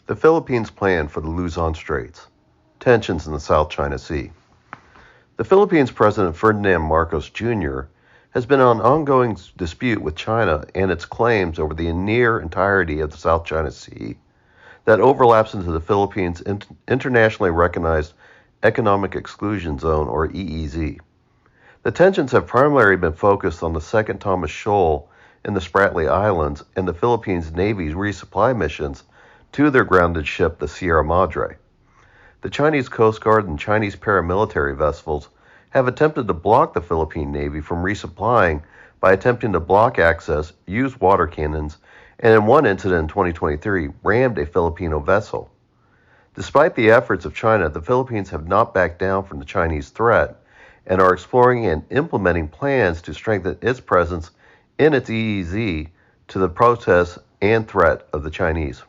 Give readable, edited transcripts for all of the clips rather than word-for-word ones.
The Philippines' plan for the Luzon Straits. Tensions in the South China Sea. The Philippines President Ferdinand Marcos Jr. has been in an ongoing dispute with China and its claims over the near entirety of the South China Sea that overlaps into the Philippines' internationally recognized Economic Exclusion Zone, or EEZ. The tensions have primarily been focused on the Second Thomas Shoal in the Spratly Islands and the Philippines Navy's resupply missions to their grounded ship, the Sierra Madre. The Chinese Coast Guard and Chinese paramilitary vessels have attempted to block the Philippine Navy from resupplying by attempting to block access, use water cannons, and in one incident in 2023, rammed a Filipino vessel. Despite the efforts of China, the Philippines have not backed down from the Chinese threat and are exploring and implementing plans to strengthen its presence in its EEZ to the protests and threat of the Chinese.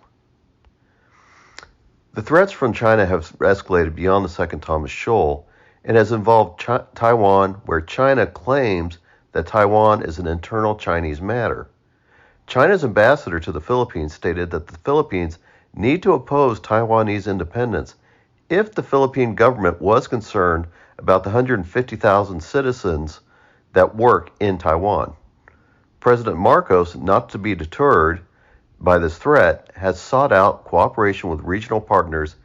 The threats from China have escalated beyond the Second Thomas Shoal and has involved Taiwan, where China claims that Taiwan is an internal Chinese matter. China's ambassador to the Philippines stated that the Philippines need to oppose Taiwanese independence if the Philippine government was concerned about the 150,000 citizens that work in Taiwan. President Marcos, not to be deterred by this threat, has sought out cooperation with regional partners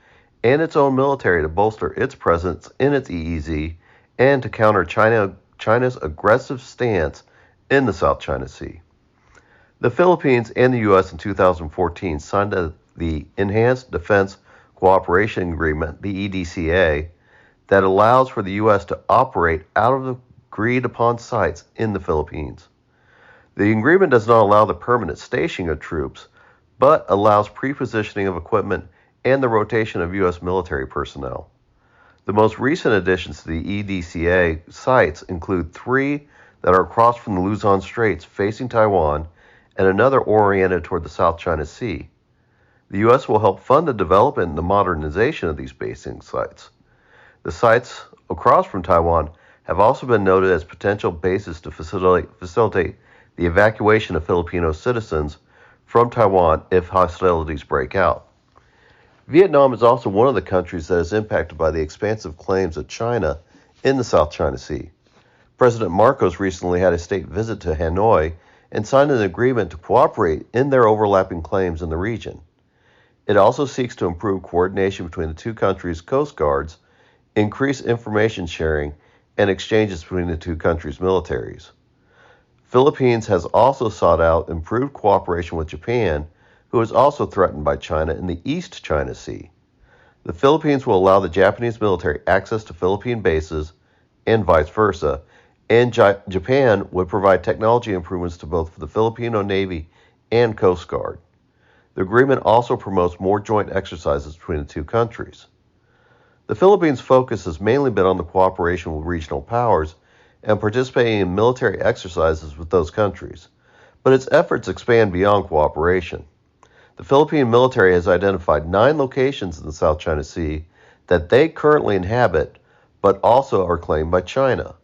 and its own military to bolster its presence in its EEZ and to counter China's aggressive stance in the South China Sea. The Philippines and the U.S. in 2014 signed the Enhanced Defense Cooperation Agreement, the EDCA, that allows for the U.S. to operate out of the agreed-upon sites in the Philippines. The agreement does not allow the permanent stationing of troops, but allows pre-positioning of equipment and the rotation of U.S. military personnel. The most recent additions to the EDCA sites include 3 that are across from the Luzon Straits facing Taiwan and another oriented toward the South China Sea. The U.S. will help fund the development and the modernization of these basing sites. The sites across from Taiwan have also been noted as potential bases to facilitate the evacuation of Filipino citizens from Taiwan if hostilities break out. Vietnam is also one of the countries that is impacted by the expansive claims of China in the South China Sea. President Marcos recently had a state visit to Hanoi and signed an agreement to cooperate in their overlapping claims in the region. It also seeks to improve coordination between the two countries' coast guards, increase information sharing, and exchanges between the two countries' militaries. Philippines has also sought out improved cooperation with Japan, who is also threatened by China in the East China Sea. The Philippines will allow the Japanese military access to Philippine bases and vice versa, and Japan would provide technology improvements to both the Filipino Navy and Coast Guard. The agreement also promotes more joint exercises between the two countries. The Philippines' focus has mainly been on the cooperation with regional powers and participating in military exercises with those countries, but its efforts expand beyond cooperation. The Philippine military has identified 9 locations in the South China Sea that they currently inhabit, but also are claimed by China.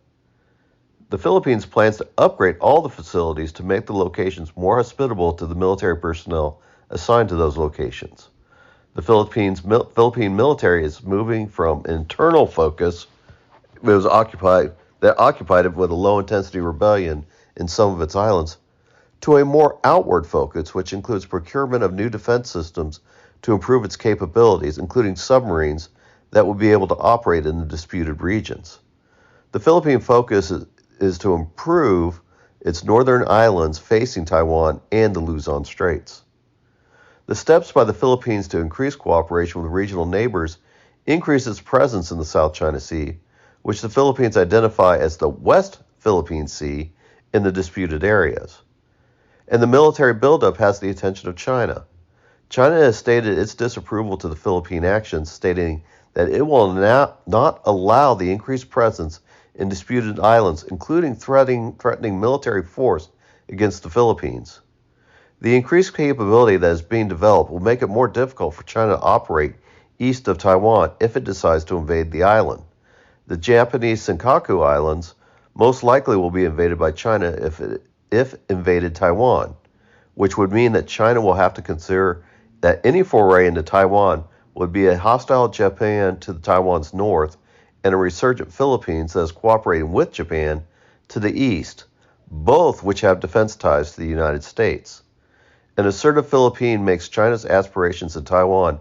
The Philippines plans to upgrade all the facilities to make the locations more hospitable to the military personnel assigned to those locations. The Philippine military is moving from internal focus, occupied it with a low-intensity rebellion in some of its islands, to a more outward focus, which includes procurement of new defense systems to improve its capabilities, including submarines that will be able to operate in the disputed regions. The Philippine focus is to improve its northern islands facing Taiwan and the Luzon Straits. The steps by the Philippines to increase cooperation with regional neighbors increase its presence in the South China Sea, which the Philippines identify as the West Philippine Sea in the disputed areas. And the military buildup has the attention of China. China has stated its disapproval to the Philippine actions, stating that it will not allow the increased presence in disputed islands, including threatening military force against the Philippines. The increased capability that is being developed will make it more difficult for China to operate east of Taiwan if it decides to invade the island. The Japanese Senkaku Islands most likely will be invaded by China if invaded Taiwan, which would mean that China will have to consider that any foray into Taiwan would be a hostile Japan to Taiwan's north and a resurgent Philippines that is cooperating with Japan to the east, both which have defense ties to the United States. An assertive Philippine makes China's aspirations in Taiwan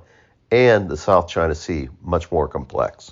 and the South China Sea much more complex.